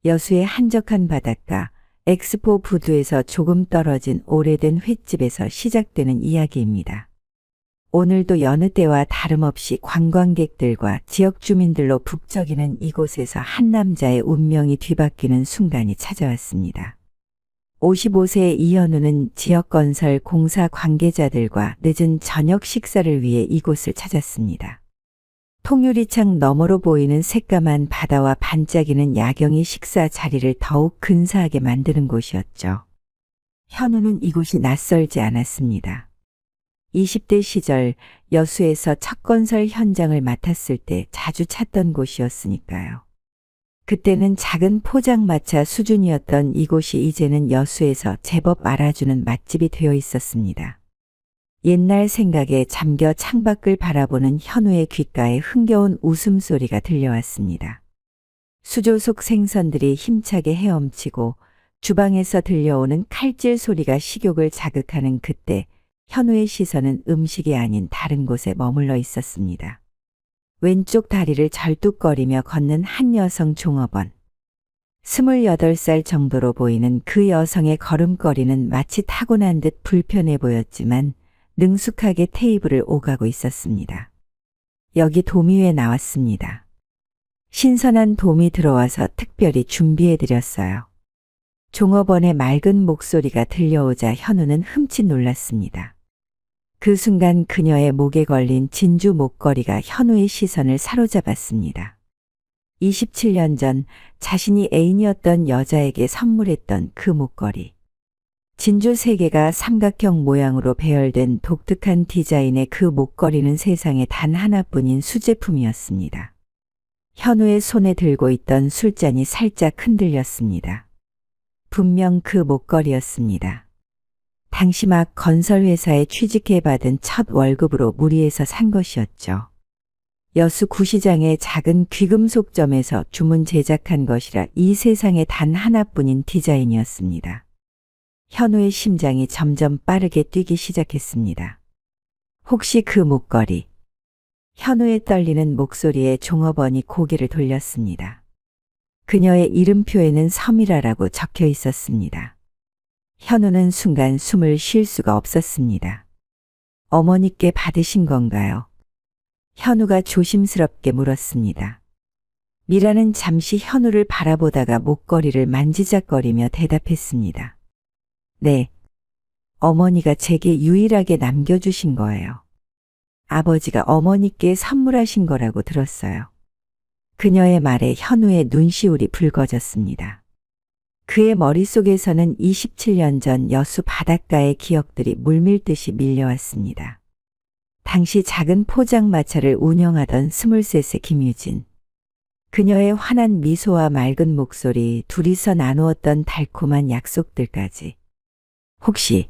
여수의 한적한 바닷가, 엑스포 부두에서 조금 떨어진 오래된 횟집에서 시작되는 이야기입니다. 오늘도 여느 때와 다름없이 관광객들과 지역 주민들로 북적이는 이곳에서 한 남자의 운명이 뒤바뀌는 순간이 찾아왔습니다. 55세의 이현우는 지역건설 공사 관계자들과 늦은 저녁 식사를 위해 이곳을 찾았습니다. 통유리창 너머로 보이는 새까만 바다와 반짝이는 야경이 식사 자리를 더욱 근사하게 만드는 곳이었죠. 현우는 이곳이 낯설지 않았습니다. 20대 시절 여수에서 첫 건설 현장을 맡았을 때 자주 찾던 곳이었으니까요. 그때는 작은 포장마차 수준이었던 이곳이 이제는 여수에서 제법 알아주는 맛집이 되어 있었습니다. 옛날 생각에 잠겨 창밖을 바라보는 현우의 귓가에 흥겨운 웃음소리가 들려왔습니다. 수조 속 생선들이 힘차게 헤엄치고 주방에서 들려오는 칼질 소리가 식욕을 자극하는 그때 현우의 시선은 음식이 아닌 다른 곳에 머물러 있었습니다. 왼쪽 다리를 절뚝거리며 걷는 한 여성 종업원. 28살 정도로 보이는 그 여성의 걸음걸이는 마치 타고난 듯 불편해 보였지만 능숙하게 테이블을 오가고 있었습니다. 여기 도미회 나왔습니다. 신선한 돔이 들어와서 특별히 준비해드렸어요. 종업원의 맑은 목소리가 들려오자 현우는 흠칫 놀랐습니다. 그 순간 그녀의 목에 걸린 진주 목걸이가 현우의 시선을 사로잡았습니다. 27년 전 자신이 애인이었던 여자에게 선물했던 그 목걸이. 진주 3개가 삼각형 모양으로 배열된 독특한 디자인의 그 목걸이는 세상에 단 하나뿐인 수제품이었습니다. 현우의 손에 들고 있던 술잔이 살짝 흔들렸습니다. 분명 그 목걸이였습니다. 당시 막 건설회사에 취직해 받은 첫 월급으로 무리해서 산 것이었죠. 여수 구시장의 작은 귀금속점에서 주문 제작한 것이라 이 세상에 단 하나뿐인 디자인이었습니다. 현우의 심장이 점점 빠르게 뛰기 시작했습니다. 혹시 그 목걸이? 현우의 떨리는 목소리에 종업원이 고개를 돌렸습니다. 그녀의 이름표에는 서미라라고 적혀 있었습니다. 현우는 순간 숨을 쉴 수가 없었습니다. 어머니께 받으신 건가요? 현우가 조심스럽게 물었습니다. 미라는 잠시 현우를 바라보다가 목걸이를 만지작거리며 대답했습니다. 네, 어머니가 제게 유일하게 남겨주신 거예요. 아버지가 어머니께 선물하신 거라고 들었어요. 그녀의 말에 현우의 눈시울이 붉어졌습니다. 그의 머릿속에서는 27년 전 여수 바닷가의 기억들이 물밀듯이 밀려왔습니다. 당시 작은 포장마차를 운영하던 23세 김유진. 그녀의 환한 미소와 맑은 목소리, 둘이서 나누었던 달콤한 약속들까지. 혹시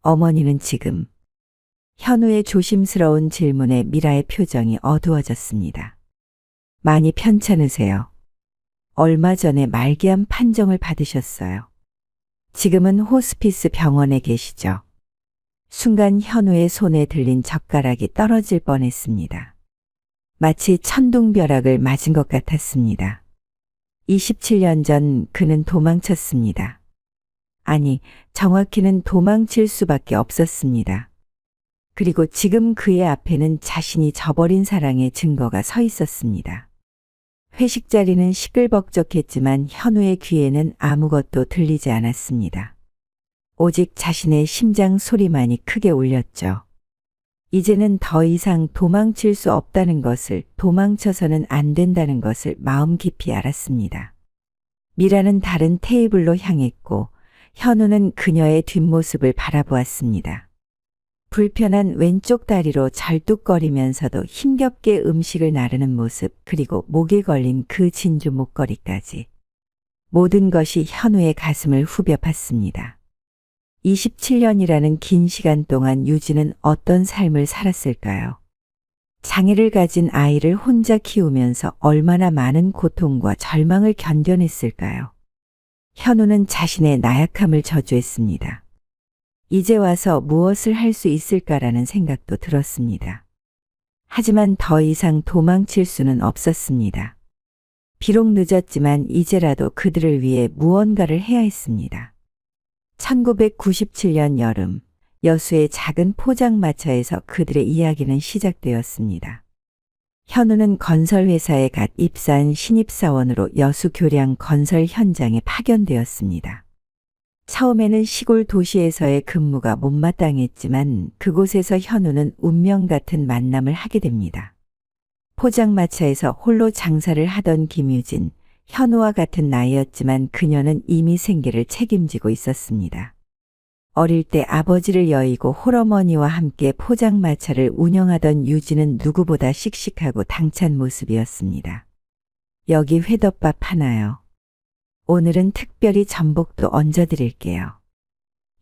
어머니는 지금? 현우의 조심스러운 질문에 미라의 표정이 어두워졌습니다. 많이 편찮으세요? 얼마 전에 말기암 판정을 받으셨어요. 지금은 호스피스 병원에 계시죠. 순간 현우의 손에 들린 젓가락이 떨어질 뻔했습니다. 마치 천둥벼락을 맞은 것 같았습니다. 27년 전 그는 도망쳤습니다. 아니, 정확히는 도망칠 수밖에 없었습니다. 그리고 지금 그의 앞에는 자신이 저버린 사랑의 증거가 서 있었습니다. 회식 자리는 시끌벅적했지만 현우의 귀에는 아무것도 들리지 않았습니다. 오직 자신의 심장 소리만이 크게 울렸죠. 이제는 더 이상 도망칠 수 없다는 것을, 도망쳐서는 안 된다는 것을 마음 깊이 알았습니다. 미라는 다른 테이블로 향했고 현우는 그녀의 뒷모습을 바라보았습니다. 불편한 왼쪽 다리로 절뚝거리면서도 힘겹게 음식을 나르는 모습, 그리고 목에 걸린 그 진주 목걸이까지. 모든 것이 현우의 가슴을 후벼 팠습니다. 27년이라는 긴 시간 동안 유진은 어떤 삶을 살았을까요? 장애를 가진 아이를 혼자 키우면서 얼마나 많은 고통과 절망을 견뎌냈을까요? 현우는 자신의 나약함을 저주했습니다. 이제 와서 무엇을 할 수 있을까라는 생각도 들었습니다. 하지만 더 이상 도망칠 수는 없었습니다. 비록 늦었지만 이제라도 그들을 위해 무언가를 해야 했습니다. 1997년 여름, 여수의 작은 포장마차에서 그들의 이야기는 시작되었습니다. 현우는 건설회사에 갓 입사한 신입사원으로 여수 교량 건설 현장에 파견되었습니다. 처음에는 시골 도시에서의 근무가 못마땅했지만 그곳에서 현우는 운명 같은 만남을 하게 됩니다. 포장마차에서 홀로 장사를 하던 김유진, 현우와 같은 나이였지만 그녀는 이미 생계를 책임지고 있었습니다. 어릴 때 아버지를 여의고 홀어머니와 함께 포장마차를 운영하던 유진은 누구보다 씩씩하고 당찬 모습이었습니다. 여기 회덮밥 하나요. 오늘은 특별히 전복도 얹어드릴게요.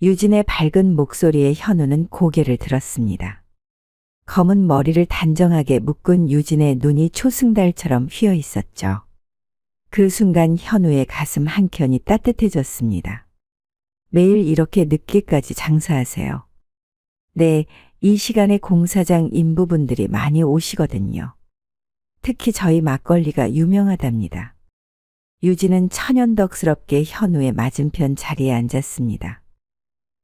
유진의 밝은 목소리에 현우는 고개를 들었습니다. 검은 머리를 단정하게 묶은 유진의 눈이 초승달처럼 휘어 있었죠. 그 순간 현우의 가슴 한켠이 따뜻해졌습니다. 매일 이렇게 늦게까지 장사하세요. 네, 이 시간에 공사장 인부분들이 많이 오시거든요. 특히 저희 막걸리가 유명하답니다. 유진은 천연덕스럽게 현우의 맞은편 자리에 앉았습니다.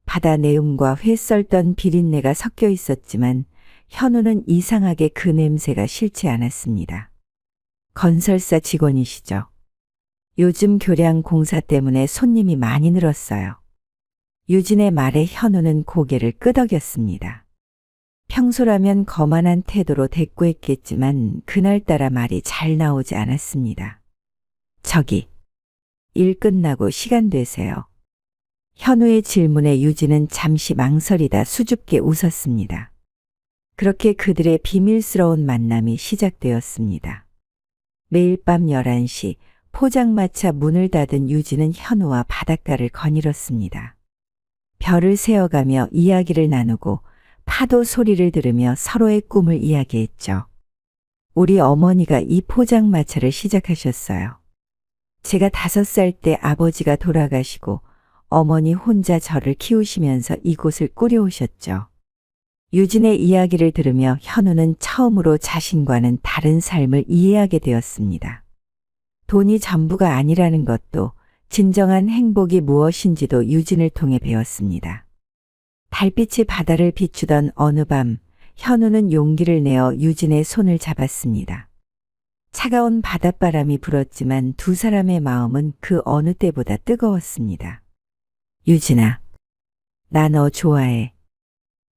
바다 내음과 회 썰던 비린내가 섞여 있었지만 현우는 이상하게 그 냄새가 싫지 않았습니다. 건설사 직원이시죠? 요즘 교량 공사 때문에 손님이 많이 늘었어요. 유진의 말에 현우는 고개를 끄덕였습니다. 평소라면 거만한 태도로 대꾸했겠지만 그날따라 말이 잘 나오지 않았습니다. 저기, 일 끝나고 시간 되세요. 현우의 질문에 유진은 잠시 망설이다 수줍게 웃었습니다. 그렇게 그들의 비밀스러운 만남이 시작되었습니다. 매일 밤 11시 포장마차 문을 닫은 유진은 현우와 바닷가를 거닐었습니다. 별을 세어가며 이야기를 나누고 파도 소리를 들으며 서로의 꿈을 이야기했죠. 우리 어머니가 이 포장마차를 시작하셨어요. 제가 5살 때 아버지가 돌아가시고 어머니 혼자 저를 키우시면서 이곳을 꾸려오셨죠. 유진의 이야기를 들으며 현우는 처음으로 자신과는 다른 삶을 이해하게 되었습니다. 돈이 전부가 아니라는 것도 진정한 행복이 무엇인지도 유진을 통해 배웠습니다. 달빛이 바다를 비추던 어느 밤, 현우는 용기를 내어 유진의 손을 잡았습니다. 차가운 바닷바람이 불었지만 두 사람의 마음은 그 어느 때보다 뜨거웠습니다. 유진아, 나 너 좋아해.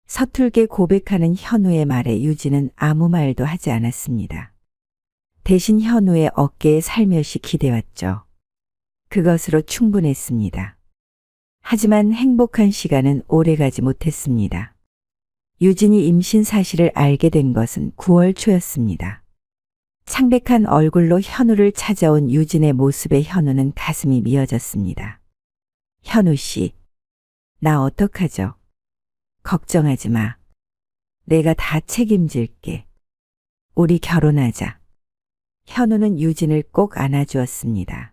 서툴게 고백하는 현우의 말에 유진은 아무 말도 하지 않았습니다. 대신 현우의 어깨에 살며시 기대왔죠. 그것으로 충분했습니다. 하지만 행복한 시간은 오래가지 못했습니다. 유진이 임신 사실을 알게 된 것은 9월 초였습니다. 창백한 얼굴로 현우를 찾아온 유진의 모습에 현우는 가슴이 미어졌습니다. 현우 씨, 나 어떡하죠? 걱정하지 마. 내가 다 책임질게. 우리 결혼하자. 현우는 유진을 꼭 안아주었습니다.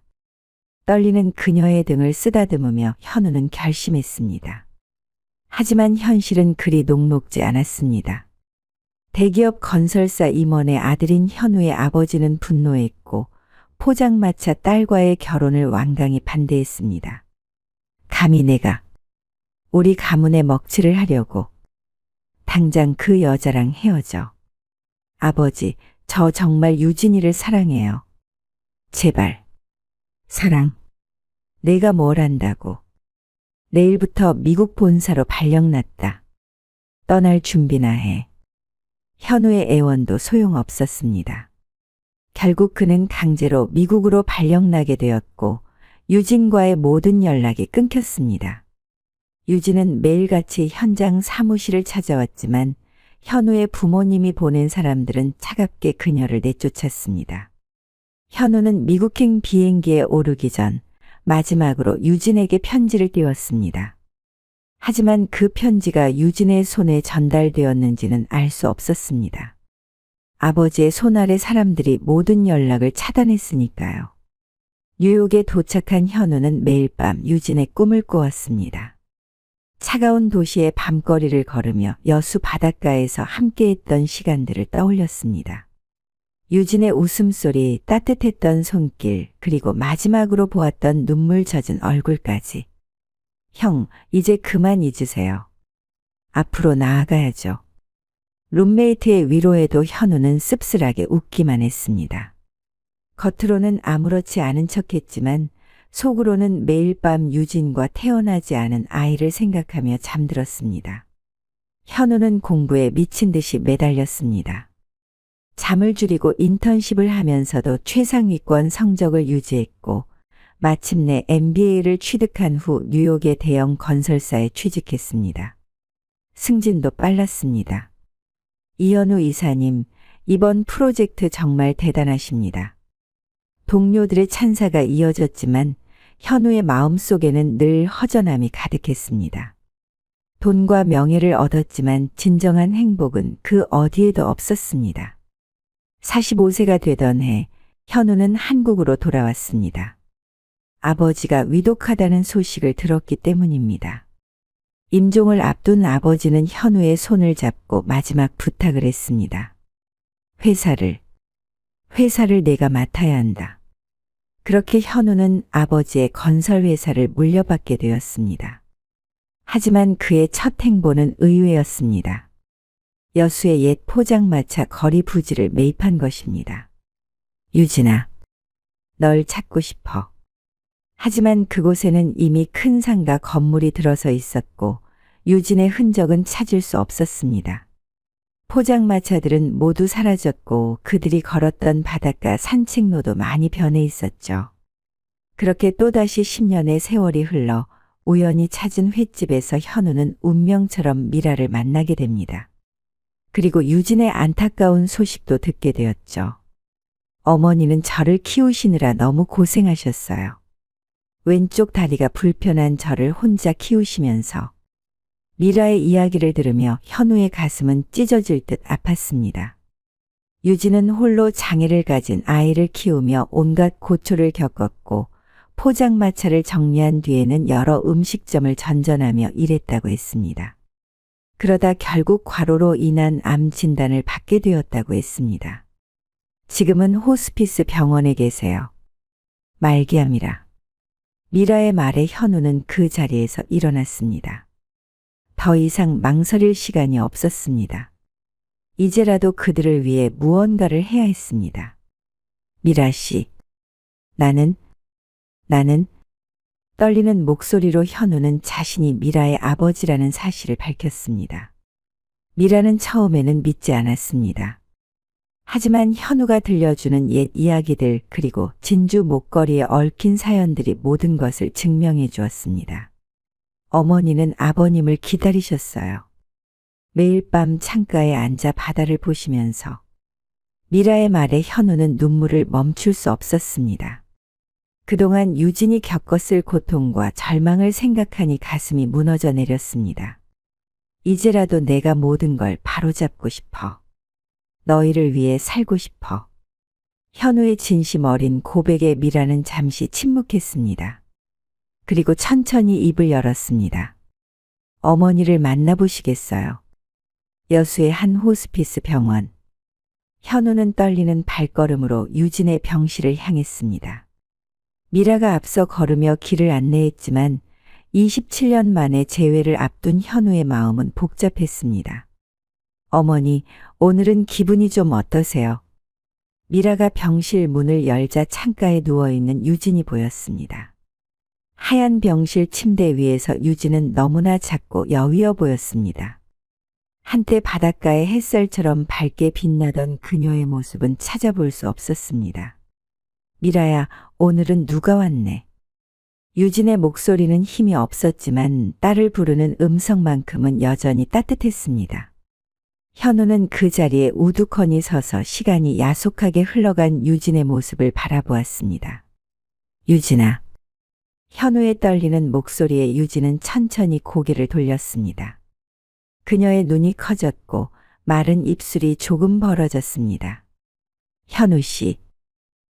떨리는 그녀의 등을 쓰다듬으며 현우는 결심했습니다. 하지만 현실은 그리 녹록지 않았습니다. 대기업 건설사 임원의 아들인 현우의 아버지는 분노했고 포장마차 딸과의 결혼을 완강히 반대했습니다. 감히 내가 우리 가문의 먹칠을 하려고 당장 그 여자랑 헤어져. 아버지, 저 정말 유진이를 사랑해요. 제발. 사랑. 내가 뭘 안다고. 내일부터 미국 본사로 발령났다. 떠날 준비나 해. 현우의 애원도 소용없었습니다. 결국 그는 강제로 미국으로 발령나게 되었고 유진과의 모든 연락이 끊겼습니다. 유진은 매일같이 현장 사무실을 찾아왔지만 현우의 부모님이 보낸 사람들은 차갑게 그녀를 내쫓았습니다. 현우는 미국행 비행기에 오르기 전 마지막으로 유진에게 편지를 띄웠습니다. 하지만 그 편지가 유진의 손에 전달되었는지는 알 수 없었습니다. 아버지의 손 아래 사람들이 모든 연락을 차단했으니까요. 뉴욕에 도착한 현우는 매일 밤 유진의 꿈을 꾸었습니다. 차가운 도시의 밤거리를 걸으며 여수 바닷가에서 함께했던 시간들을 떠올렸습니다. 유진의 웃음소리, 따뜻했던 손길, 그리고 마지막으로 보았던 눈물 젖은 얼굴까지. 형, 이제 그만 잊으세요. 앞으로 나아가야죠. 룸메이트의 위로에도 현우는 씁쓸하게 웃기만 했습니다. 겉으로는 아무렇지 않은 척했지만 속으로는 매일 밤 유진과 태어나지 않은 아이를 생각하며 잠들었습니다. 현우는 공부에 미친 듯이 매달렸습니다. 잠을 줄이고 인턴십을 하면서도 최상위권 성적을 유지했고 마침내 MBA를 취득한 후 뉴욕의 대형 건설사에 취직했습니다. 승진도 빨랐습니다. 이현우 이사님, 이번 프로젝트 정말 대단하십니다. 동료들의 찬사가 이어졌지만 현우의 마음속에는 늘 허전함이 가득했습니다. 돈과 명예를 얻었지만 진정한 행복은 그 어디에도 없었습니다. 45세가 되던 해 현우는 한국으로 돌아왔습니다. 아버지가 위독하다는 소식을 들었기 때문입니다. 임종을 앞둔 아버지는 현우의 손을 잡고 마지막 부탁을 했습니다. 회사를 내가 맡아야 한다. 그렇게 현우는 아버지의 건설회사를 물려받게 되었습니다. 하지만 그의 첫 행보는 의외였습니다. 여수의 옛 포장마차 거리 부지를 매입한 것입니다. 유진아, 널 찾고 싶어. 하지만 그곳에는 이미 큰 상가 건물이 들어서 있었고 유진의 흔적은 찾을 수 없었습니다. 포장마차들은 모두 사라졌고 그들이 걸었던 바닷가 산책로도 많이 변해 있었죠. 그렇게 또다시 10년의 세월이 흘러 우연히 찾은 횟집에서 현우는 운명처럼 미라를 만나게 됩니다. 그리고 유진의 안타까운 소식도 듣게 되었죠. 어머니는 저를 키우시느라 너무 고생하셨어요. 왼쪽 다리가 불편한 저를 혼자 키우시면서 미라의 이야기를 들으며 현우의 가슴은 찢어질 듯 아팠습니다. 유진은 홀로 장애를 가진 아이를 키우며 온갖 고초를 겪었고 포장마차를 정리한 뒤에는 여러 음식점을 전전하며 일했다고 했습니다. 그러다 결국 과로로 인한 암 진단을 받게 되었다고 했습니다. 지금은 호스피스 병원에 계세요. 말기암이라. 미라의 말에 현우는 그 자리에서 일어났습니다. 더 이상 망설일 시간이 없었습니다. 이제라도 그들을 위해 무언가를 해야 했습니다. 미라 씨, 나는 떨리는 목소리로 현우는 자신이 미라의 아버지라는 사실을 밝혔습니다. 미라는 처음에는 믿지 않았습니다. 하지만 현우가 들려주는 옛 이야기들 그리고 진주 목걸이에 얽힌 사연들이 모든 것을 증명해 주었습니다. 어머니는 아버님을 기다리셨어요. 매일 밤 창가에 앉아 바다를 보시면서 미라의 말에 현우는 눈물을 멈출 수 없었습니다. 그동안 유진이 겪었을 고통과 절망을 생각하니 가슴이 무너져 내렸습니다. 이제라도 내가 모든 걸 바로잡고 싶어. 너희를 위해 살고 싶어. 현우의 진심 어린 고백에 미라는 잠시 침묵했습니다. 그리고 천천히 입을 열었습니다. 어머니를 만나보시겠어요? 여수의 한 호스피스 병원. 현우는 떨리는 발걸음으로 유진의 병실을 향했습니다. 미라가 앞서 걸으며 길을 안내했지만 27년 만에 재회를 앞둔 현우의 마음은 복잡했습니다. 어머니, 오늘은 기분이 좀 어떠세요? 미라가 병실 문을 열자 창가에 누워있는 유진이 보였습니다. 하얀 병실 침대 위에서 유진은 너무나 작고 여위어 보였습니다. 한때 바닷가의 햇살처럼 밝게 빛나던 그녀의 모습은 찾아볼 수 없었습니다. 미라야, 오늘은 누가 왔네? 유진의 목소리는 힘이 없었지만 딸을 부르는 음성만큼은 여전히 따뜻했습니다. 현우는 그 자리에 우두커니 서서 시간이 야속하게 흘러간 유진의 모습을 바라보았습니다. 유진아. 현우의 떨리는 목소리에 유진은 천천히 고개를 돌렸습니다. 그녀의 눈이 커졌고 마른 입술이 조금 벌어졌습니다. 현우 씨.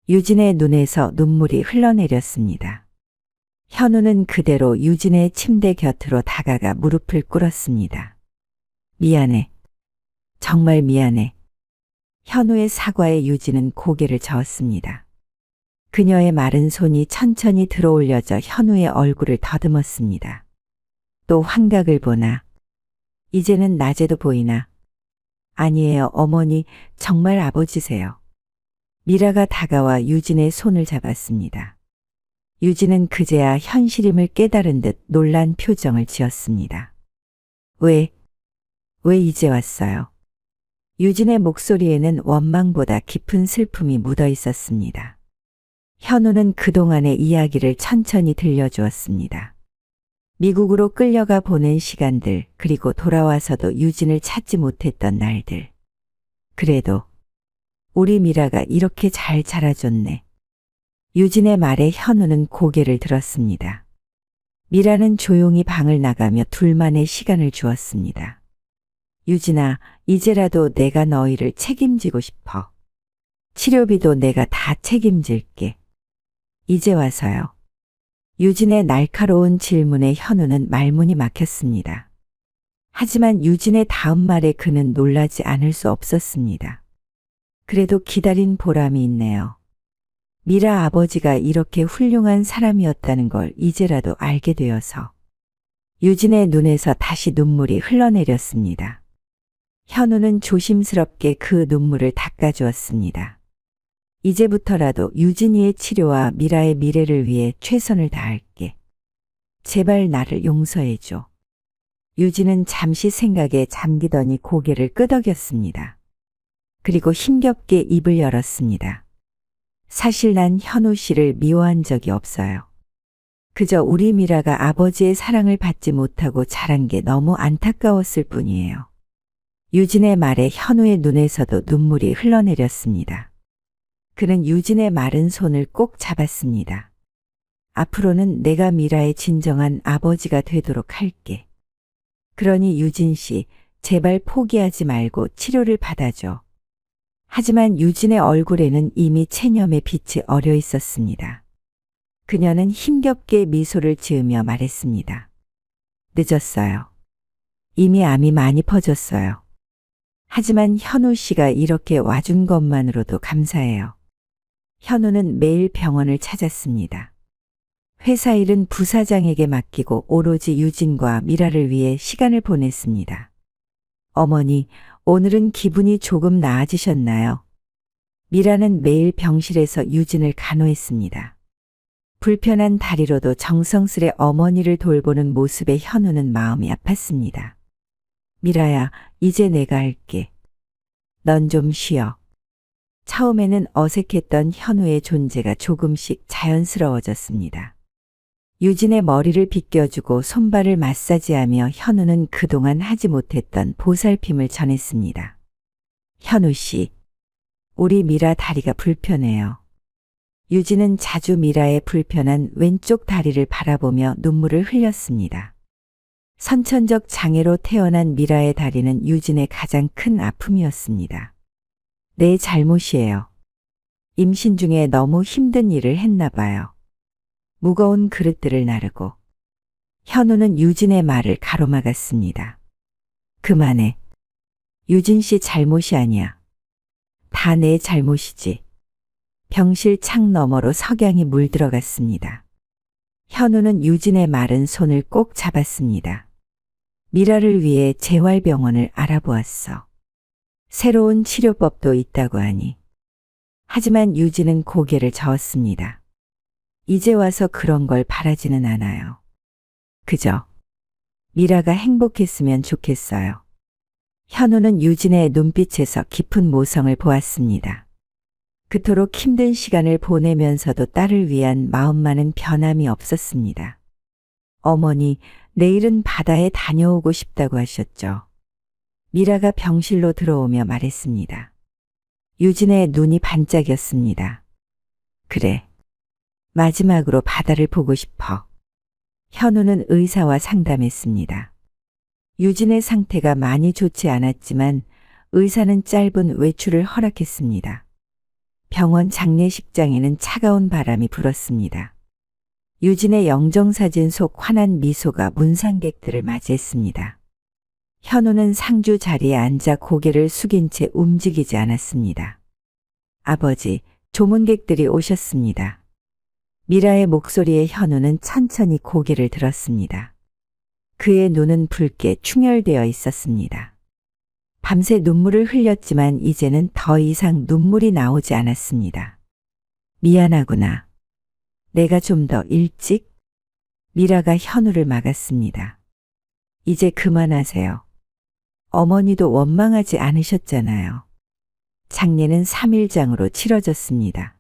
유진의 눈에서 눈물이 흘러내렸습니다. 현우는 그대로 유진의 침대 곁으로 다가가 무릎을 꿇었습니다. 미안해. 정말 미안해. 현우의 사과에 유진은 고개를 저었습니다. 그녀의 마른 손이 천천히 들어올려져 현우의 얼굴을 더듬었습니다. 또 환각을 보나. 이제는 낮에도 보이나. 아니에요, 어머니, 정말 아버지세요. 미라가 다가와 유진의 손을 잡았습니다. 유진은 그제야 현실임을 깨달은 듯 놀란 표정을 지었습니다. 왜 이제 왔어요? 유진의 목소리에는 원망보다 깊은 슬픔이 묻어 있었습니다. 현우는 그동안의 이야기를 천천히 들려주었습니다. 미국으로 끌려가 보낸 시간들, 그리고 돌아와서도 유진을 찾지 못했던 날들. 그래도 우리 미라가 이렇게 잘 자라줬네. 유진의 말에 현우는 고개를 들었습니다. 미라는 조용히 방을 나가며 둘만의 시간을 주었습니다. 유진아, 이제라도 내가 너희를 책임지고 싶어. 치료비도 내가 다 책임질게. 이제 와서요. 유진의 날카로운 질문에 현우는 말문이 막혔습니다. 하지만 유진의 다음 말에 그는 놀라지 않을 수 없었습니다. 그래도 기다린 보람이 있네요. 미라 아버지가 이렇게 훌륭한 사람이었다는 걸 이제라도 알게 되어서. 유진의 눈에서 다시 눈물이 흘러내렸습니다. 현우는 조심스럽게 그 눈물을 닦아주었습니다. 이제부터라도 유진이의 치료와 미라의 미래를 위해 최선을 다할게. 제발 나를 용서해줘. 유진은 잠시 생각에 잠기더니 고개를 끄덕였습니다. 그리고 힘겹게 입을 열었습니다. 사실 난 현우 씨를 미워한 적이 없어요. 그저 우리 미라가 아버지의 사랑을 받지 못하고 자란 게 너무 안타까웠을 뿐이에요. 유진의 말에 현우의 눈에서도 눈물이 흘러내렸습니다. 그는 유진의 마른 손을 꼭 잡았습니다. 앞으로는 내가 미라의 진정한 아버지가 되도록 할게. 그러니 유진 씨, 제발 포기하지 말고 치료를 받아줘. 하지만 유진의 얼굴에는 이미 체념의 빛이 어려 있었습니다. 그녀는 힘겹게 미소를 지으며 말했습니다. 늦었어요. 이미 암이 많이 퍼졌어요. 하지만 현우 씨가 이렇게 와준 것만으로도 감사해요. 현우는 매일 병원을 찾았습니다. 회사 일은 부사장에게 맡기고 오로지 유진과 미라를 위해 시간을 보냈습니다. 어머니, 오늘은 기분이 조금 나아지셨나요? 미라는 매일 병실에서 유진을 간호했습니다. 불편한 다리로도 정성스레 어머니를 돌보는 모습에 현우는 마음이 아팠습니다. 미라야, 이제 내가 할게. 넌 좀 쉬어. 처음에는 어색했던 현우의 존재가 조금씩 자연스러워졌습니다. 유진의 머리를 빗겨주고 손발을 마사지하며 현우는 그동안 하지 못했던 보살핌을 전했습니다. 현우 씨, 우리 미라 다리가 불편해요. 유진은 자주 미라의 불편한 왼쪽 다리를 바라보며 눈물을 흘렸습니다. 선천적 장애로 태어난 미라의 다리는 유진의 가장 큰 아픔이었습니다. 내 잘못이에요. 임신 중에 너무 힘든 일을 했나 봐요. 무거운 그릇들을 나르고. 현우는 유진의 말을 가로막았습니다. 그만해. 유진 씨 잘못이 아니야. 다 내 잘못이지. 병실 창 너머로 석양이 물들어갔습니다. 현우는 유진의 마른 손을 꼭 잡았습니다. 미라를 위해 재활병원을 알아보았어. 새로운 치료법도 있다고 하니. 하지만 유진은 고개를 저었습니다. 이제 와서 그런 걸 바라지는 않아요. 그저 미라가 행복했으면 좋겠어요. 현우는 유진의 눈빛에서 깊은 모성을 보았습니다. 그토록 힘든 시간을 보내면서도 딸을 위한 마음만은 변함이 없었습니다. 어머니, 내일은 바다에 다녀오고 싶다고 하셨죠. 미라가 병실로 들어오며 말했습니다. 유진의 눈이 반짝였습니다. 그래. 마지막으로 바다를 보고 싶어. 현우는 의사와 상담했습니다. 유진의 상태가 많이 좋지 않았지만 의사는 짧은 외출을 허락했습니다. 병원 장례식장에는 차가운 바람이 불었습니다. 유진의 영정사진 속 환한 미소가 문상객들을 맞이했습니다. 현우는 상주 자리에 앉아 고개를 숙인 채 움직이지 않았습니다. 아버지, 조문객들이 오셨습니다. 미라의 목소리에 현우는 천천히 고개를 들었습니다. 그의 눈은 붉게 충혈되어 있었습니다. 밤새 눈물을 흘렸지만 이제는 더 이상 눈물이 나오지 않았습니다. 미안하구나. 내가 좀 더 일찍? 미라가 현우를 막았습니다. 이제 그만하세요. 어머니도 원망하지 않으셨잖아요. 장례는 3일장으로 치러졌습니다.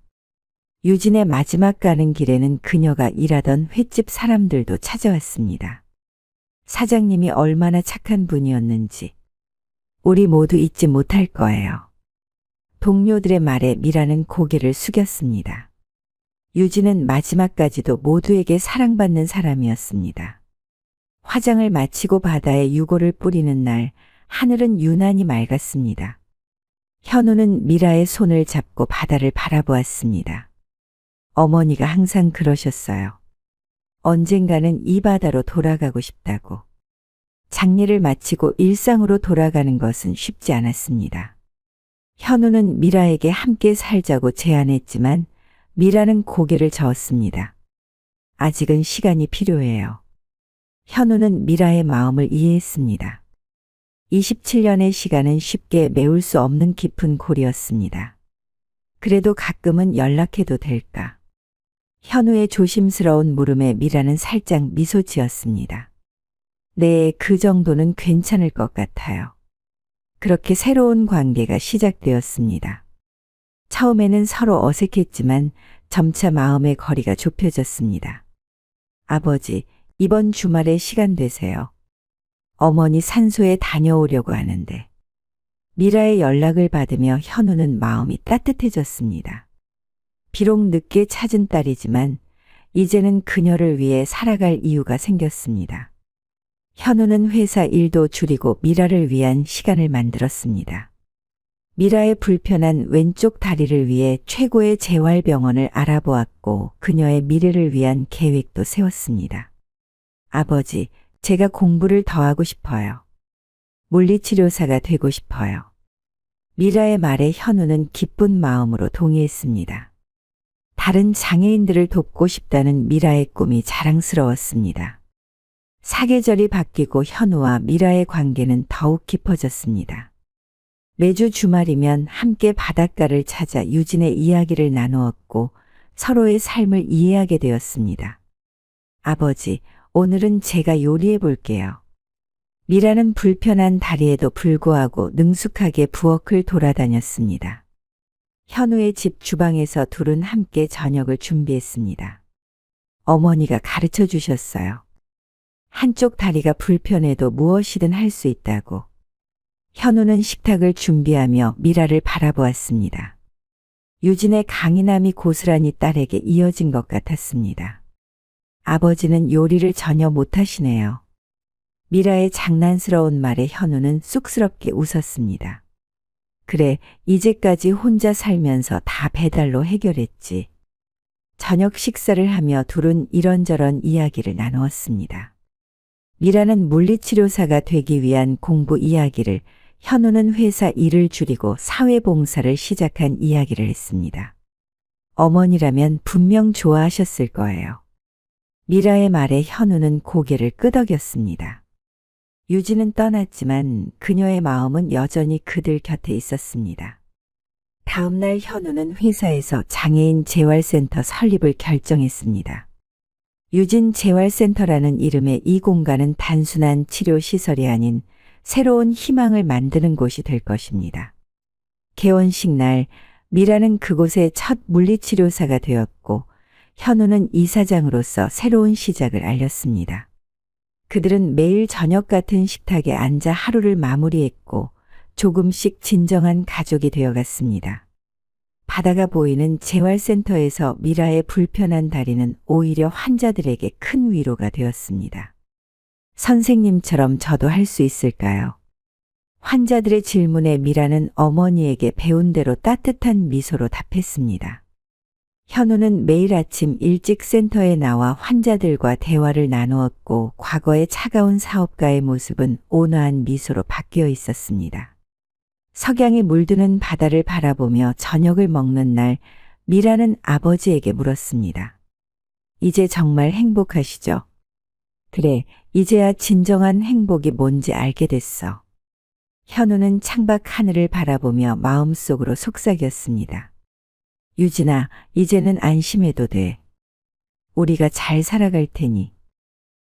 유진의 마지막 가는 길에는 그녀가 일하던 횟집 사람들도 찾아왔습니다. 사장님이 얼마나 착한 분이었는지 우리 모두 잊지 못할 거예요. 동료들의 말에 미라는 고개를 숙였습니다. 유진은 마지막까지도 모두에게 사랑받는 사람이었습니다. 화장을 마치고 바다에 유골을 뿌리는 날 하늘은 유난히 맑았습니다. 현우는 미라의 손을 잡고 바다를 바라보았습니다. 어머니가 항상 그러셨어요. 언젠가는 이 바다로 돌아가고 싶다고. 장례를 마치고 일상으로 돌아가는 것은 쉽지 않았습니다. 현우는 미라에게 함께 살자고 제안했지만 미라는 고개를 저었습니다. 아직은 시간이 필요해요. 현우는 미라의 마음을 이해했습니다. 27년의 시간은 쉽게 메울 수 없는 깊은 골이었습니다. 그래도 가끔은 연락해도 될까? 현우의 조심스러운 물음에 미라는 살짝 미소 지었습니다. 네, 그 정도는 괜찮을 것 같아요. 그렇게 새로운 관계가 시작되었습니다. 처음에는 서로 어색했지만 점차 마음의 거리가 좁혀졌습니다. 아버지, 이번 주말에 시간 되세요. 어머니 산소에 다녀오려고 하는데. 미라의 연락을 받으며 현우는 마음이 따뜻해졌습니다. 비록 늦게 찾은 딸이지만 이제는 그녀를 위해 살아갈 이유가 생겼습니다. 현우는 회사 일도 줄이고 미라를 위한 시간을 만들었습니다. 미라의 불편한 왼쪽 다리를 위해 최고의 재활병원을 알아보았고 그녀의 미래를 위한 계획도 세웠습니다. 아버지, 제가 공부를 더 하고 싶어요. 물리치료사가 되고 싶어요. 미라의 말에 현우는 기쁜 마음으로 동의했습니다. 다른 장애인들을 돕고 싶다는 미라의 꿈이 자랑스러웠습니다. 사계절이 바뀌고 현우와 미라의 관계는 더욱 깊어졌습니다. 매주 주말이면 함께 바닷가를 찾아 유진의 이야기를 나누었고 서로의 삶을 이해하게 되었습니다. 아버지, 오늘은 제가 요리해 볼게요. 미라는 불편한 다리에도 불구하고 능숙하게 부엌을 돌아다녔습니다. 현우의 집 주방에서 둘은 함께 저녁을 준비했습니다. 어머니가 가르쳐 주셨어요. 한쪽 다리가 불편해도 무엇이든 할 수 있다고. 현우는 식탁을 준비하며 미라를 바라보았습니다. 유진의 강인함이 고스란히 딸에게 이어진 것 같았습니다. 아버지는 요리를 전혀 못하시네요. 미라의 장난스러운 말에 현우는 쑥스럽게 웃었습니다. 그래, 이제까지 혼자 살면서 다 배달로 해결했지. 저녁 식사를 하며 둘은 이런저런 이야기를 나누었습니다. 미라는 물리치료사가 되기 위한 공부 이야기를, 현우는 회사 일을 줄이고 사회봉사를 시작한 이야기를 했습니다. 어머니라면 분명 좋아하셨을 거예요. 미라의 말에 현우는 고개를 끄덕였습니다. 유진은 떠났지만 그녀의 마음은 여전히 그들 곁에 있었습니다. 다음 날 현우는 회사에서 장애인 재활센터 설립을 결정했습니다. 유진 재활센터라는 이름의 이 공간은 단순한 치료시설이 아닌 새로운 희망을 만드는 곳이 될 것입니다. 개원식 날 미라는 그곳의 첫 물리치료사가 되었고 현우는 이사장으로서 새로운 시작을 알렸습니다. 그들은 매일 저녁 같은 식탁에 앉아 하루를 마무리했고 조금씩 진정한 가족이 되어갔습니다. 바다가 보이는 재활센터에서 미라의 불편한 다리는 오히려 환자들에게 큰 위로가 되었습니다. 선생님처럼 저도 할 수 있을까요? 환자들의 질문에 미라는 어머니에게 배운 대로 따뜻한 미소로 답했습니다. 현우는 매일 아침 일찍 센터에 나와 환자들과 대화를 나누었고 과거의 차가운 사업가의 모습은 온화한 미소로 바뀌어 있었습니다. 석양이 물드는 바다를 바라보며 저녁을 먹는 날 미라는 아버지에게 물었습니다. 이제 정말 행복하시죠? 그래, 이제야 진정한 행복이 뭔지 알게 됐어. 현우는 창밖 하늘을 바라보며 마음속으로 속삭였습니다. 유진아, 이제는 안심해도 돼. 우리가 잘 살아갈 테니.